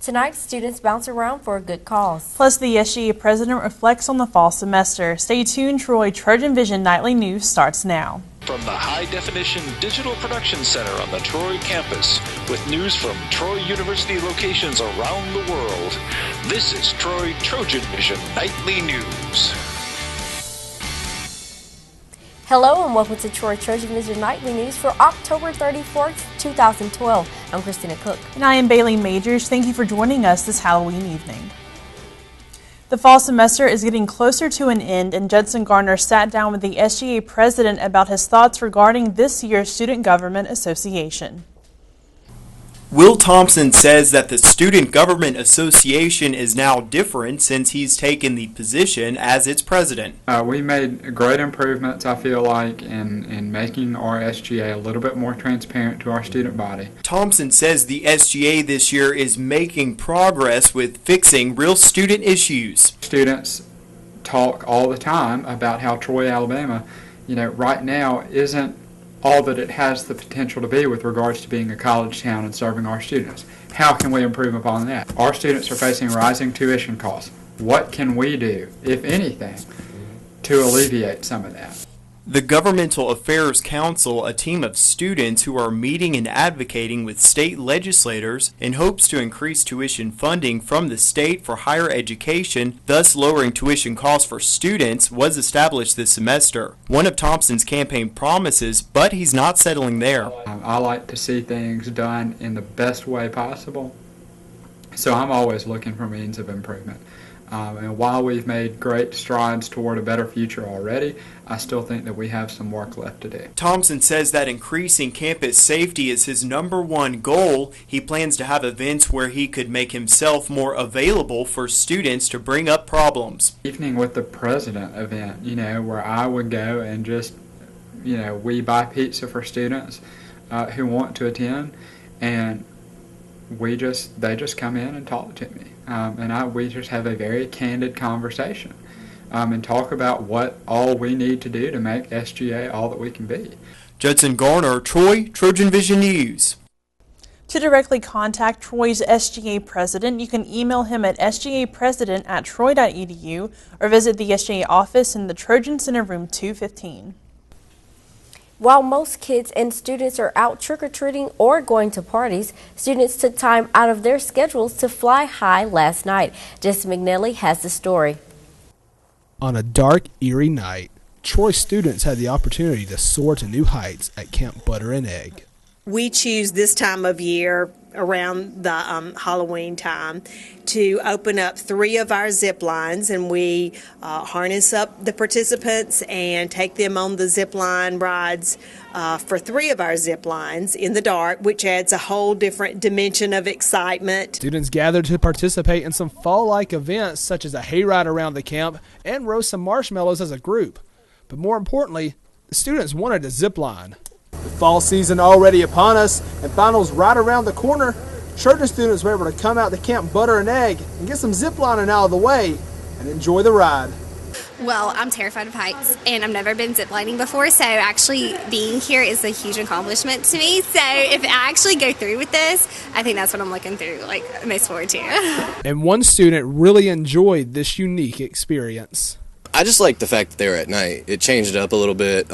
Tonight, students bounce around for a good cause. Plus, the SGA president reflects on the fall semester. Stay tuned, Troy. TrojanVision Nightly News starts now. From the high-definition digital production center on the Troy campus, with news from Troy University locations around the world, this is Troy TrojanVision Nightly News. Hello and welcome to Troy TrojanVision Nightly News for October 34th, 2012. I'm Christina Cook. And I am Bailey Majors. Thank you for joining us this Halloween evening. The fall semester is getting closer to an end, and Judson Garner sat down with the SGA president about his thoughts regarding this year's Student Government Association. Will Thompson says that the Student Government Association is now different since he's taken the position as its president. We made great improvements, I feel like, in making our SGA a little bit more transparent to our student body. Thompson says the SGA this year is making progress with fixing real student issues. Students talk all the time about how Troy, Alabama, right now isn't all that it has the potential to be with regards to being a college town and serving our students. How can we improve upon that? Our students are facing rising tuition costs. What can we do, if anything, to alleviate some of that? The Governmental Affairs Council, a team of students who are meeting and advocating with state legislators in hopes to increase tuition funding from the state for higher education, thus lowering tuition costs for students, was established this semester. One of Thompson's campaign promises, but he's not settling there. I like to see things done in the best way possible, so I'm always looking for means of improvement. And while we've made great strides toward a better future already, I still think that we have some work left to do. Thompson says that increasing campus safety is his #1 goal. He plans to have events where he could make himself more available for students to bring up problems. Evening with the President event, where I would go and just, we buy pizza for students who want to attend, and they just come in and talk to me. We just have a very candid conversation and talk about what all we need to do to make SGA all that we can be. Judson Garner, Troy, TrojanVision News. To directly contact Troy's SGA president, you can email him at sgapresident@troy.edu or visit the SGA office in the Trojan Center Room 215. While most kids and students are out trick-or-treating or going to parties, students took time out of their schedules to fly high last night. Jesse McNally has the story. On a dark, eerie night, Troy students had the opportunity to soar to new heights at Camp Butter and Egg. We choose this time of year around the Halloween time to open up 3 of our zip lines, and we harness up the participants and take them on the zip line rides for 3 of our zip lines in the dark, which adds a whole different dimension of excitement. Students gathered to participate in some fall-like events such as a hayride around the camp and roast some marshmallows as a group. But more importantly, the students wanted a zip line. The fall season already upon us and finals right around the corner, Trojan students were able to come out to Camp Butter and Egg and get some zip lining out of the way and enjoy the ride. Well, I'm terrified of heights, and I've never been ziplining before, so actually being here is a huge accomplishment to me. So if I actually go through with this, I think that's what I'm looking through, most forward to. And one student really enjoyed this unique experience. I just like the fact that they were at night. It changed it up a little bit.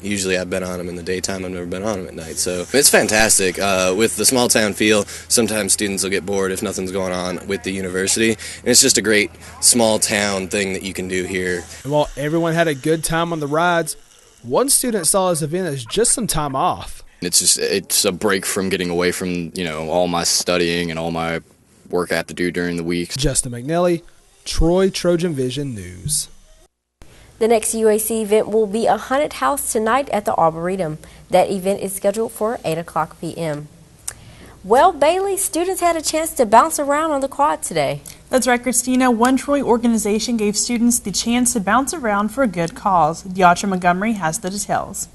Usually I've been on them in the daytime. I've never been on them at night. So it's fantastic. With the small town feel, sometimes students will get bored if nothing's going on with the university. And it's just a great small town thing that you can do here. And while everyone had a good time on the rides, one student saw this event as just some time off. It's a break from getting away from, all my studying and all my work I have to do during the week. Justin McNally, Troy TrojanVision News. The next UAC event will be a haunted house tonight at the Arboretum. That event is scheduled for 8 o'clock p.m. Well, Bailey, students had a chance to bounce around on the quad today. That's right, Christina. One Troy organization gave students the chance to bounce around for a good cause. Deatra Montgomery has the details.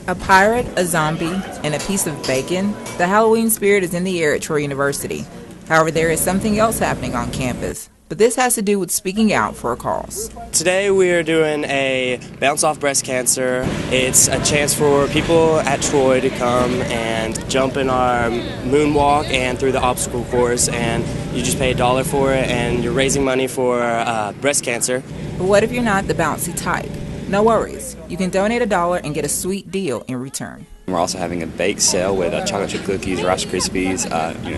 A pirate, a zombie, and a piece of bacon. The Halloween spirit is in the air at Troy University. However, there is something else happening on campus. but this has to do with speaking out for a cause. Today we are doing a Bounce Off Breast Cancer. It's a chance for people at Troy to come and jump in our moonwalk and through the obstacle course, and you just pay $1 for it, and you're raising money for breast cancer. But what if you're not the bouncy type? No worries. You can donate $1 and get a sweet deal in return. We're also having a bake sale with chocolate chip cookies, Rice Krispies,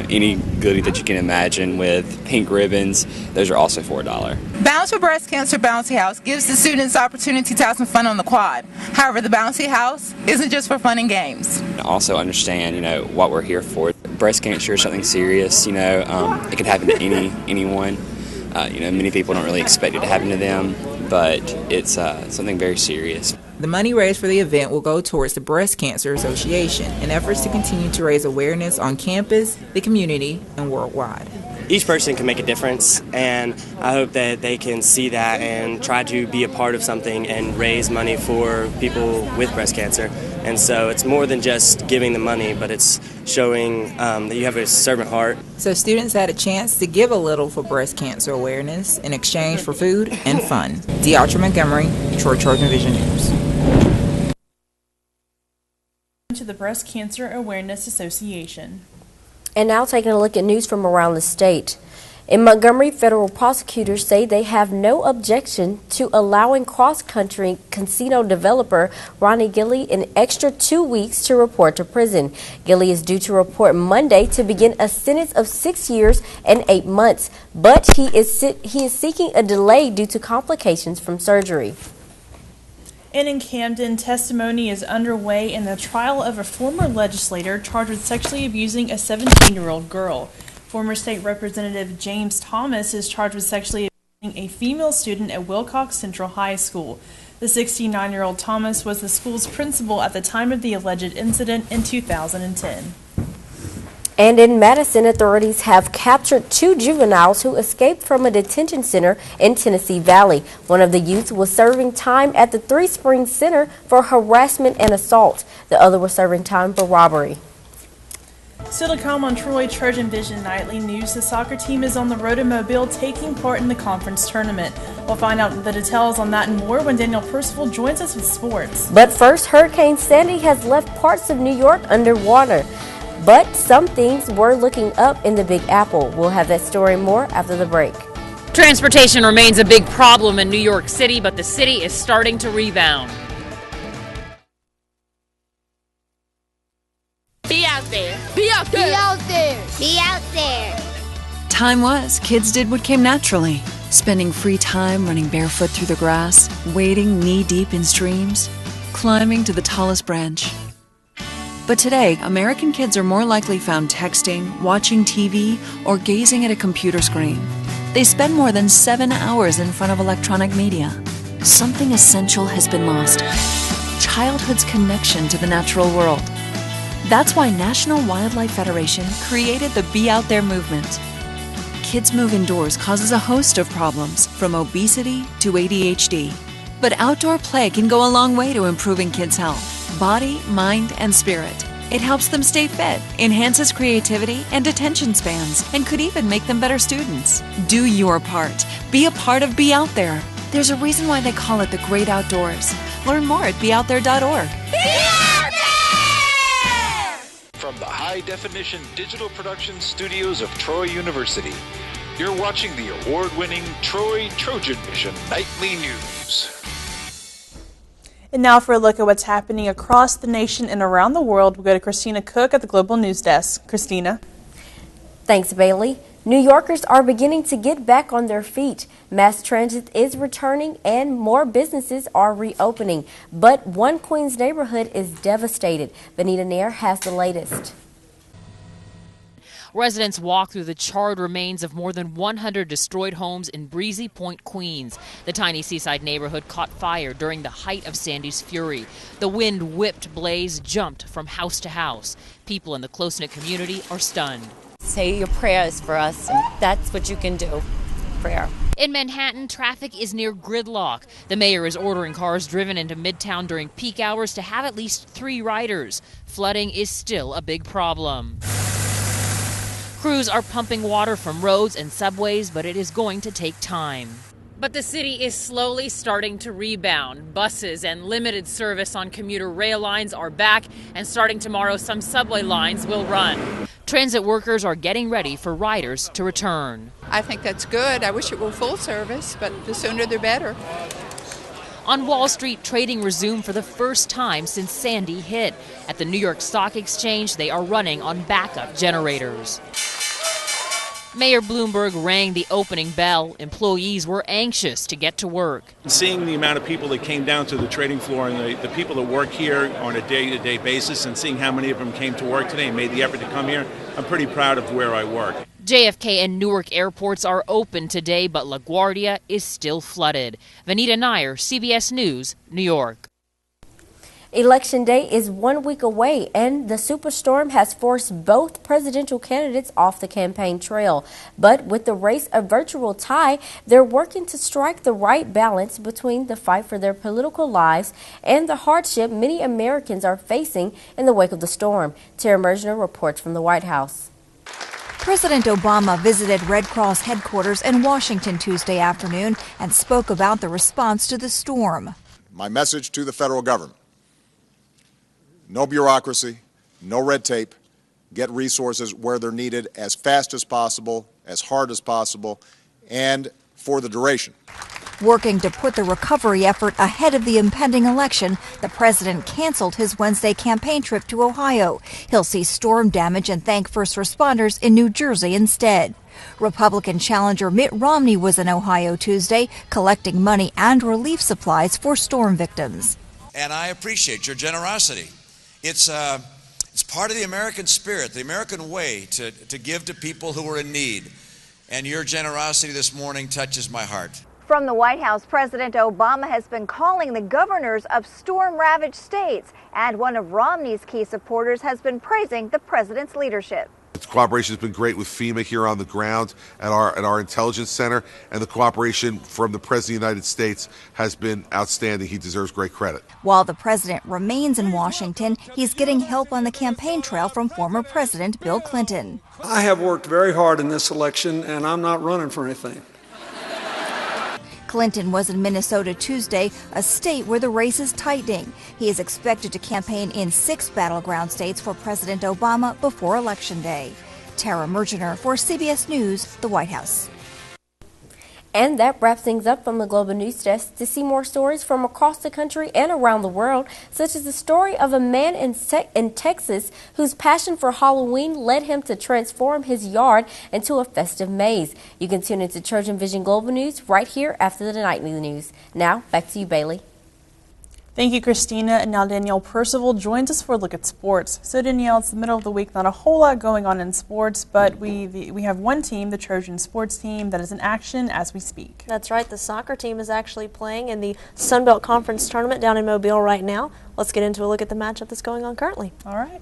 any goodie that you can imagine with pink ribbons. Those are also for $1. Bounce for Breast Cancer Bouncy House gives the students opportunity to have some fun on the quad. However, the Bouncy House isn't just for fun and games. Also understand, what we're here for. Breast cancer is something serious. It could happen to anyone. Many people don't really expect it to happen to them, but it's something very serious. The money raised for the event will go towards the Breast Cancer Association in efforts to continue to raise awareness on campus, the community, and worldwide. Each person can make a difference, and I hope that they can see that and try to be a part of something and raise money for people with breast cancer. And so it's more than just giving the money, but it's showing that you have a servant heart. So students had a chance to give a little for breast cancer awareness in exchange for food and fun. Deatra Montgomery, TrojanVision News. To the Breast Cancer Awareness Association. And now taking a look at news from around the state. In Montgomery, federal prosecutors say they have no objection to allowing cross-country casino developer Ronnie Gilley an extra 2 weeks to report to prison. Gilley is due to report Monday to begin a sentence of 6 years and 8 months, but he is seeking a delay due to complications from surgery. And in Camden, testimony is underway in the trial of a former legislator charged with sexually abusing a 17-year-old girl. Former State Representative James Thomas is charged with sexually abusing a female student at Wilcox Central High School. The 69-year-old Thomas was the school's principal at the time of the alleged incident in 2010. And in Madison, authorities have captured 2 juveniles who escaped from a detention center in Tennessee Valley. One of the youths was serving time at the Three Springs Center for harassment and assault. The other was serving time for robbery. Still to come on Troy TrojanVision Nightly News, the soccer team is on the road to Mobile taking part in the conference tournament. We'll find out the details on that and more when Daniel Percival joins us with sports. But first, Hurricane Sandy has left parts of New York underwater. But some things were looking up in the Big Apple. We'll have that story more after the break. Transportation remains a big problem in New York City, but the city is starting to rebound. Be out there. Be out there. Be out there. Be out there. Time was, kids did what came naturally. Spending free time running barefoot through the grass, wading knee-deep in streams, climbing to the tallest branch. But today, American kids are more likely found texting, watching TV, or gazing at a computer screen. They spend more than 7 hours in front of electronic media. Something essential has been lost: childhood's connection to the natural world. That's why National Wildlife Federation created the Be Out There movement. Kids move indoors causes a host of problems, from obesity to ADHD. But outdoor play can go a long way to improving kids' health. Body, mind, and spirit. It helps them stay fit, enhances creativity and attention spans, and could even make them better students. Do your part. Be a part of Be Out There. There's a reason why they call it the Great Outdoors. Learn more at beoutthere.org. Be out there! From the high-definition digital production studios of Troy University, you're watching the award-winning Troy TrojanVision Nightly News. And now for a look at what's happening across the nation and around the world, we'll go to Christina Cook at the Global News Desk. Christina. Thanks, Bailey. New Yorkers are beginning to get back on their feet. Mass transit is returning and more businesses are reopening. But one Queens neighborhood is devastated. Benita Nair has the latest. Residents walk through the charred remains of more than 100 destroyed homes in Breezy Point, Queens. The tiny seaside neighborhood caught fire during the height of Sandy's fury. The wind-whipped blaze jumped from house to house. People in the close-knit community are stunned. Say your prayers for us, and that's what you can do. Prayer. In Manhattan, traffic is near gridlock. The mayor is ordering cars driven into Midtown during peak hours to have at least 3 riders. Flooding is still a big problem. Crews are pumping water from roads and subways, but it is going to take time. But the city is slowly starting to rebound. Buses and limited service on commuter rail lines are back, and starting tomorrow, some subway lines will run. Transit workers are getting ready for riders to return. I think that's good. I wish it were full service, but the sooner the better. On Wall Street, trading resumed for the first time since Sandy hit. At the New York Stock Exchange, they are running on backup generators. Mayor Bloomberg rang the opening bell. Employees were anxious to get to work. Seeing the amount of people that came down to the trading floor and the people that work here on a day-to-day basis and seeing how many of them came to work today and made the effort to come here, I'm pretty proud of where I work. JFK and Newark airports are open today, but LaGuardia is still flooded. Vanita Nair, CBS News, New York. Election Day is 1 week away, and the superstorm has forced both presidential candidates off the campaign trail. But with the race a virtual tie, they're working to strike the right balance between the fight for their political lives and the hardship many Americans are facing in the wake of the storm. Tara Mergener reports from the White House. President Obama visited Red Cross headquarters in Washington Tuesday afternoon and spoke about the response to the storm. My message to the federal government: no bureaucracy, no red tape. Get resources where they're needed as fast as possible, as hard as possible, and for the duration. Working to put the recovery effort ahead of the impending election, the president canceled his Wednesday campaign trip to Ohio. He'll see storm damage and thank first responders in New Jersey instead. Republican challenger Mitt Romney was in Ohio Tuesday, collecting money and relief supplies for storm victims. And I appreciate your generosity. It's part of the American spirit, the American way to give to people who are in need. And your generosity this morning touches my heart. From the White House, President Obama has been calling the governors of storm-ravaged states, and one of Romney's key supporters has been praising the president's leadership. The cooperation has been great with FEMA here on the ground at our intelligence center, and the cooperation from the President of the United States has been outstanding. He deserves great credit. While the president remains in Washington, he's getting help on the campaign trail from former President Bill Clinton. I have worked very hard in this election, and I'm not running for anything. Clinton was in Minnesota Tuesday, a state where the race is tightening. He is expected to campaign in 6 battleground states for President Obama before Election Day. Tara Mergener for CBS News, the White House. And that wraps things up from the Global News Desk. To see more stories from across the country and around the world, such as the story of a man in Texas whose passion for Halloween led him to transform his yard into a festive maze. You can tune into TrojanVision Global News right here after the nightly news. Now, back to you, Bailey. Thank you, Christina. And now Danielle Percival joins us for a look at sports. So Danielle, it's the middle of the week, not a whole lot going on in sports, but we have one team, the Trojan sports team, that is in action as we speak. That's right. The soccer team is actually playing in the Sun Belt Conference tournament down in Mobile right now. Let's get into a look at the matchup that's going on currently. All right.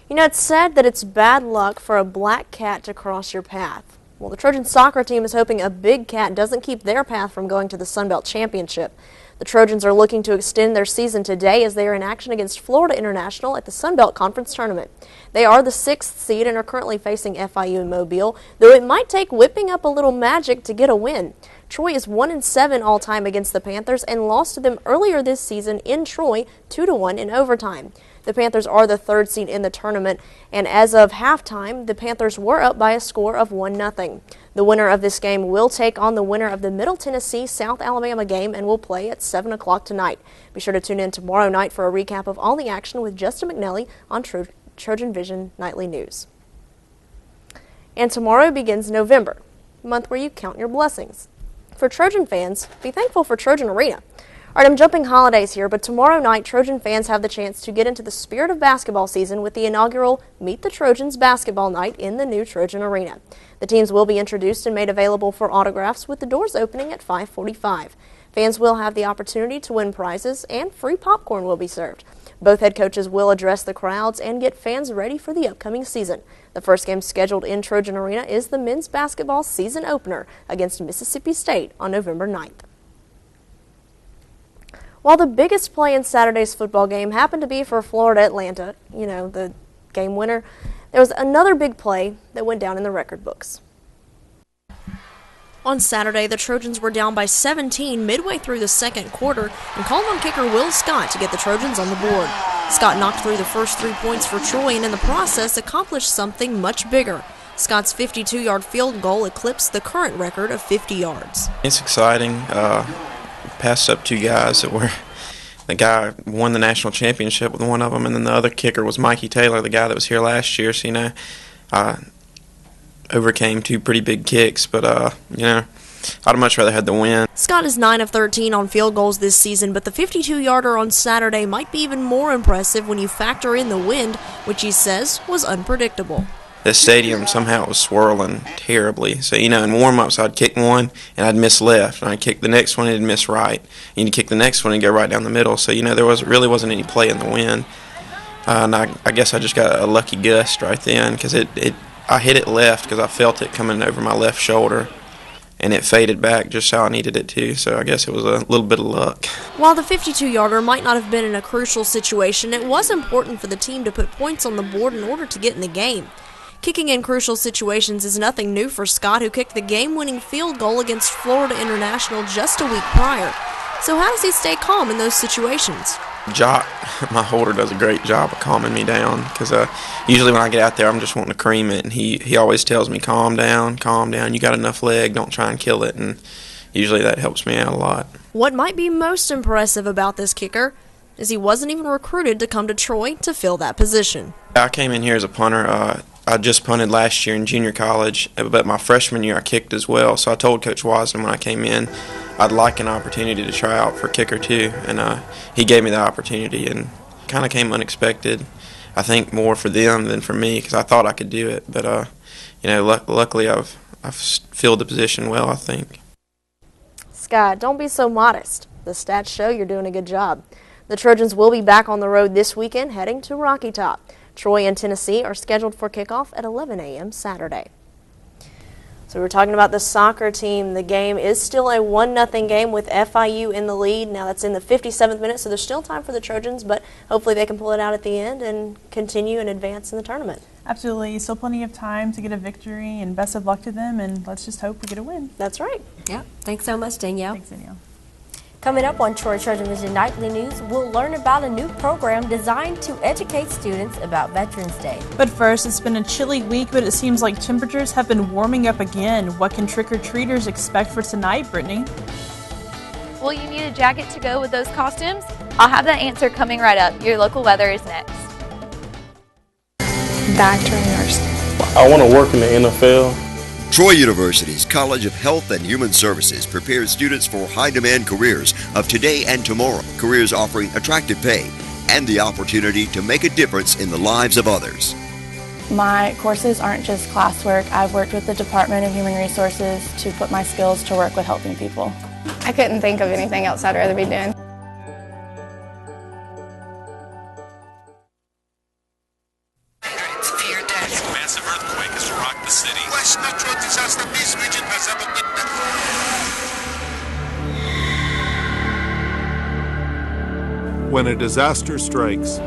You know, it's said that it's bad luck for a black cat to cross your path. Well, the Trojan soccer team is hoping a big cat doesn't keep their path from going to the Sun Belt Championship. The Trojans are looking to extend their season today as they are in action against Florida International at the Sun Belt Conference Tournament. They are the 6th seed and are currently facing FIU in Mobile, though it might take whipping up a little magic to get a win. Troy is 1-7 all-time against the Panthers and lost to them earlier this season in Troy 2-1 in overtime. The Panthers are the 3rd seed in the tournament, and as of halftime, the Panthers were up by a score of 1-0. The winner of this game will take on the winner of the Middle Tennessee-South Alabama game and will play at 7 o'clock tonight. Be sure to tune in tomorrow night for a recap of all the action with Justin McNelly on TrojanVision Nightly News. And tomorrow begins November, the month where you count your blessings. For Trojan fans, be thankful for Trojan Arena. All right, I'm jumping holidays here, but tomorrow night, Trojan fans have the chance to get into the spirit of basketball season with the inaugural Meet the Trojans basketball night in the new Trojan Arena. The teams will be introduced and made available for autographs with the doors opening at 5:45. Fans will have the opportunity to win prizes and free popcorn will be served. Both head coaches will address the crowds and get fans ready for the upcoming season. The first game scheduled in Trojan Arena is the men's basketball season opener against Mississippi State on November 9th. While the biggest play in Saturday's football game happened to be for Florida Atlanta, you know, the game winner, There was another big play that went down in the record books. On Saturday, the Trojans were down by 17 midway through the second quarter and called on kicker Will Scott to get the Trojans on the board. Scott knocked through the first 3 points for Troy and in the process accomplished something much bigger. Scott's 52-yard field goal eclipsed the current record of 50 yards. It's exciting. Passed up 2 guys that were, the guy won the national championship with one of them, and then the other kicker was Mikey Taylor, the guy that was here last year. So, overcame 2 pretty big kicks, but, I'd much rather had the win. Scott is 9 of 13 on field goals this season, but the 52-yarder on Saturday might be even more impressive when you factor in the wind, which he says was unpredictable. The stadium somehow was swirling terribly. So, in warm-ups, I'd kick one, and I'd miss left. And I'd kick the next one, and it'd miss right. And you'd kick the next one, and go right down the middle. So, there really wasn't any play in the wind. And I guess I just got a lucky gust right then, because I hit it left because I felt it coming over my left shoulder. And it faded back just how I needed it to, so I guess it was a little bit of luck. While the 52-yarder might not have been in a crucial situation, it was important for the team to put points on the board in order to get in the game. Kicking in crucial situations is nothing new for Scott, who kicked the game-winning field goal against Florida International just a week prior. So how does he stay calm in those situations? Jock, my holder, does a great job of calming me down, because usually when I get out there, I'm just wanting to cream it, and he always tells me, calm down, you got enough leg, don't try and kill it, and usually that helps me out a lot. What might be most impressive about this kicker is he wasn't even recruited to come to Troy to fill that position. I came in here as a punter. I just punted last year in junior college, but my freshman year I kicked as well, so I told Coach Wiseman when I came in I'd like an opportunity to try out for kicker too, and he gave me the opportunity, and kind of came unexpected. I think more for them than for me, because I thought I could do it, but luckily I've filled the position well, I think. Scott, don't be so modest. The stats show you're doing a good job. The Trojans will be back on the road this weekend, heading to Rocky Top. Troy and Tennessee are scheduled for kickoff at 11 a.m. Saturday. So we're talking about the soccer team. The game is still a 1-0 game with FIU in the lead. Now that's in the 57th minute, so there's still time for the Trojans, but hopefully they can pull it out at the end and continue and advance in the tournament. Absolutely. Still plenty of time to get a victory, and best of luck to them, and let's just hope we get a win. That's right. Yep. Thanks so much, Danielle. Thanks, Danielle. Coming up on TrojanVision Nightly News, we'll learn about a new program designed to educate students about Veterans Day. But first, it's been a chilly week, but it seems like temperatures have been warming up again. What can trick-or-treaters expect for tonight, Brittany? Will you need a jacket to go with those costumes? I'll have that answer coming right up. Your local weather is next. Dr. Nurse. I want to work in the NFL. Troy University's College of Health and Human Services prepares students for high-demand careers of today and tomorrow. Careers offering attractive pay and the opportunity to make a difference in the lives of others. My courses aren't just classwork. I've worked with the Department of Human Resources to put my skills to work with helping people. I couldn't think of anything else I'd rather be doing. Massive earthquake has rocked the city. West Metro disaster peace region has ever witnessed. When a disaster strikes,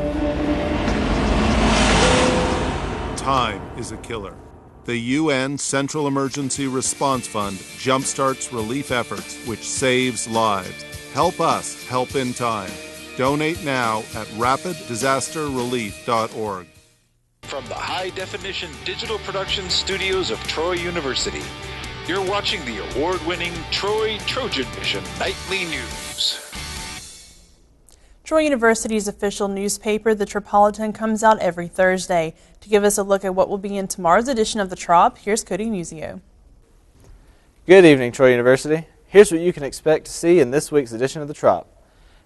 time is a killer. The UN Central Emergency Response Fund jumpstarts relief efforts, which saves lives. Help us help in time. Donate now at rapiddisasterrelief.org. From the high-definition digital production studios of Troy University, you're watching the award-winning TrojanVision Nightly News. Troy University's official newspaper, The Tropolitan, comes out every Thursday. To give us a look at what will be in tomorrow's edition of The Trop, here's Cody Musio. Good evening, Troy University. Here's what you can expect to see in this week's edition of The Trop.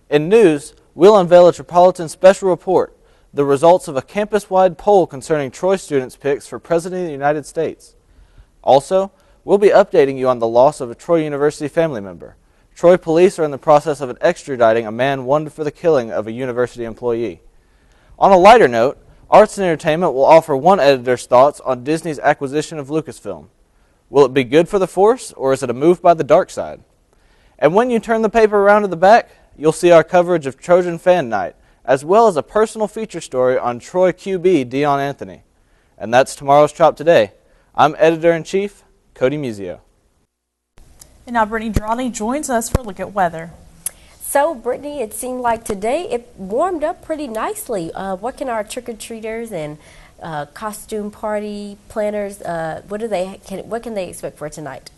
In news, we'll unveil a Tropolitan special report, the results of a campus-wide poll concerning Troy students' picks for President of the United States. Also, we'll be updating you on the loss of a Troy University family member. Troy police are in the process of extraditing a man wanted for the killing of a university employee. On a lighter note, Arts and Entertainment will offer one editor's thoughts on Disney's acquisition of Lucasfilm. Will it be good for the Force, or is it a move by the dark side? And when you turn the paper around to the back, you'll see our coverage of Trojan Fan Night, as well as a personal feature story on Troy QB Dion Anthony. And that's tomorrow's Trop Today. I'm Editor-in-Chief, Cody Muzio. And now Brittany Drawley joins us for a look at weather. So, Brittany, it seemed like today it warmed up pretty nicely. What can our trick-or-treaters and costume party planners, what can they expect for tonight?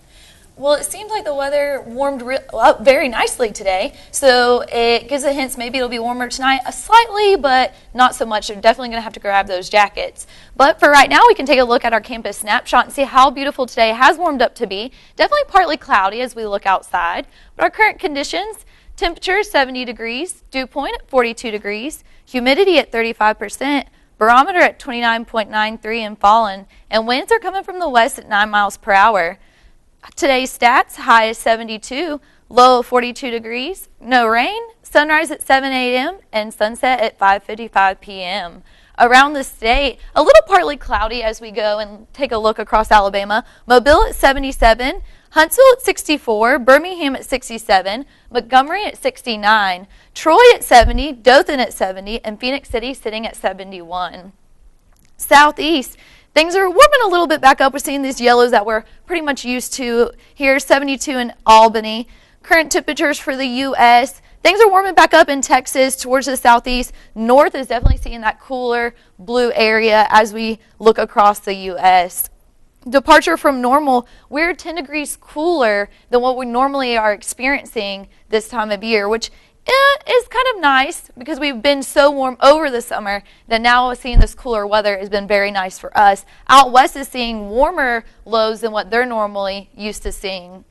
Well, it seems like the weather warmed up very nicely today, so it gives a hint maybe it'll be warmer tonight slightly, but not so much. You're definitely going to have to grab those jackets. But for right now, we can take a look at our campus snapshot and see how beautiful today has warmed up to be. Definitely partly cloudy as we look outside, but our current conditions, temperature 70 degrees, dew point at 42 degrees, humidity at 35%, barometer at 29.93 and falling, and winds are coming from the west at 9 miles per hour. Today's stats, high is 72, low of 42 degrees, no rain, sunrise at 7 a.m. and sunset at 5:55 p.m. Around the state, a little partly cloudy as we go and take a look across Alabama. Mobile at 77, Huntsville at 64, Birmingham at 67, Montgomery at 69, Troy at 70, Dothan at 70, and Phoenix City sitting at 71. Southeast, things are warming a little bit back up. We're seeing these yellows that we're pretty much used to here, 72 in Albany. Current temperatures for the U.S., things are warming back up in Texas towards the southeast. North is definitely seeing that cooler blue area as we look across the U.S. Departure from normal, we're 10 degrees cooler than what we normally are experiencing this time of year, which is kind of nice because we've been so warm over the summer that now seeing this cooler weather has been very nice for us. Out west is seeing warmer lows than what they're normally used to seeing.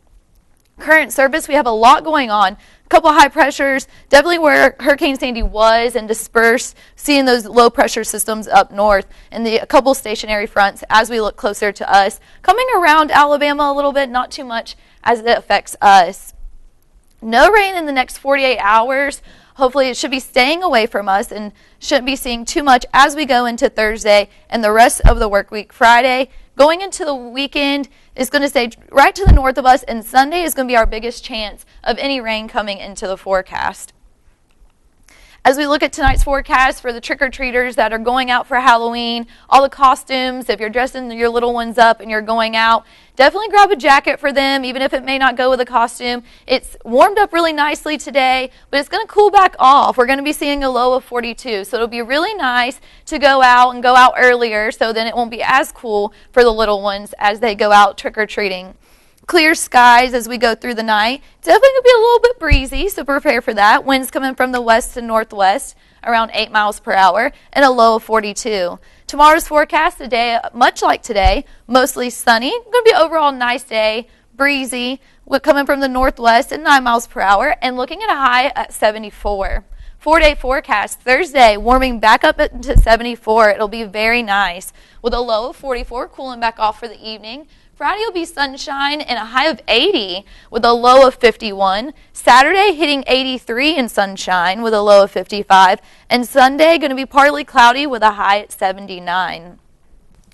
Current service, we have a lot going on. A couple high pressures, definitely where Hurricane Sandy was and dispersed, seeing those low pressure systems up north, and a couple stationary fronts as we look closer to us. Coming around Alabama a little bit, not too much as it affects us. No rain in the next 48 hours. Hopefully it should be staying away from us and shouldn't be seeing too much as we go into Thursday and the rest of the work week. Friday, going into the weekend, is going to stay right to the north of us, and Sunday is going to be our biggest chance of any rain coming into the forecast. As we look at tonight's forecast for the trick-or-treaters that are going out for Halloween, all the costumes, if you're dressing your little ones up and you're going out, definitely grab a jacket for them, even if it may not go with a costume. It's warmed up really nicely today, but it's going to cool back off. We're going to be seeing a low of 42, so it'll be really nice to go out and go out earlier, so then it won't be as cool for the little ones as they go out trick-or-treating. Clear skies as we go through the night. Definitely going to be a little bit breezy, so prepare for that. Winds coming from the west to northwest around 8 miles per hour and a low of 42. Tomorrow's forecast, a day much like today, mostly sunny. Going to be overall nice day, breezy, coming from the northwest at 9 miles per hour and looking at a high at 74. 4-day forecast, Thursday, warming back up to 74. It'll be very nice with a low of 44, cooling back off for the evening. Friday will be sunshine and a high of 80 with a low of 51. Saturday hitting 83 in sunshine with a low of 55. And Sunday going to be partly cloudy with a high at 79.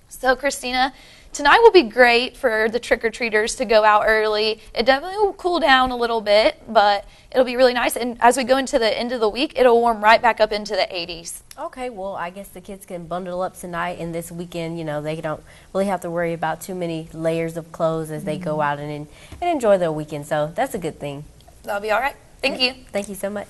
So Christina, tonight will be great for the trick-or-treaters to go out early. It definitely will cool down a little bit, but it'll be really nice. And as we go into the end of the week, it'll warm right back up into the 80s. Okay, well, I guess the kids can bundle up tonight, and this weekend, they don't really have to worry about too many layers of clothes as they go out and enjoy their weekend. So that's a good thing. That'll be all right. Thank you. Thank you so much.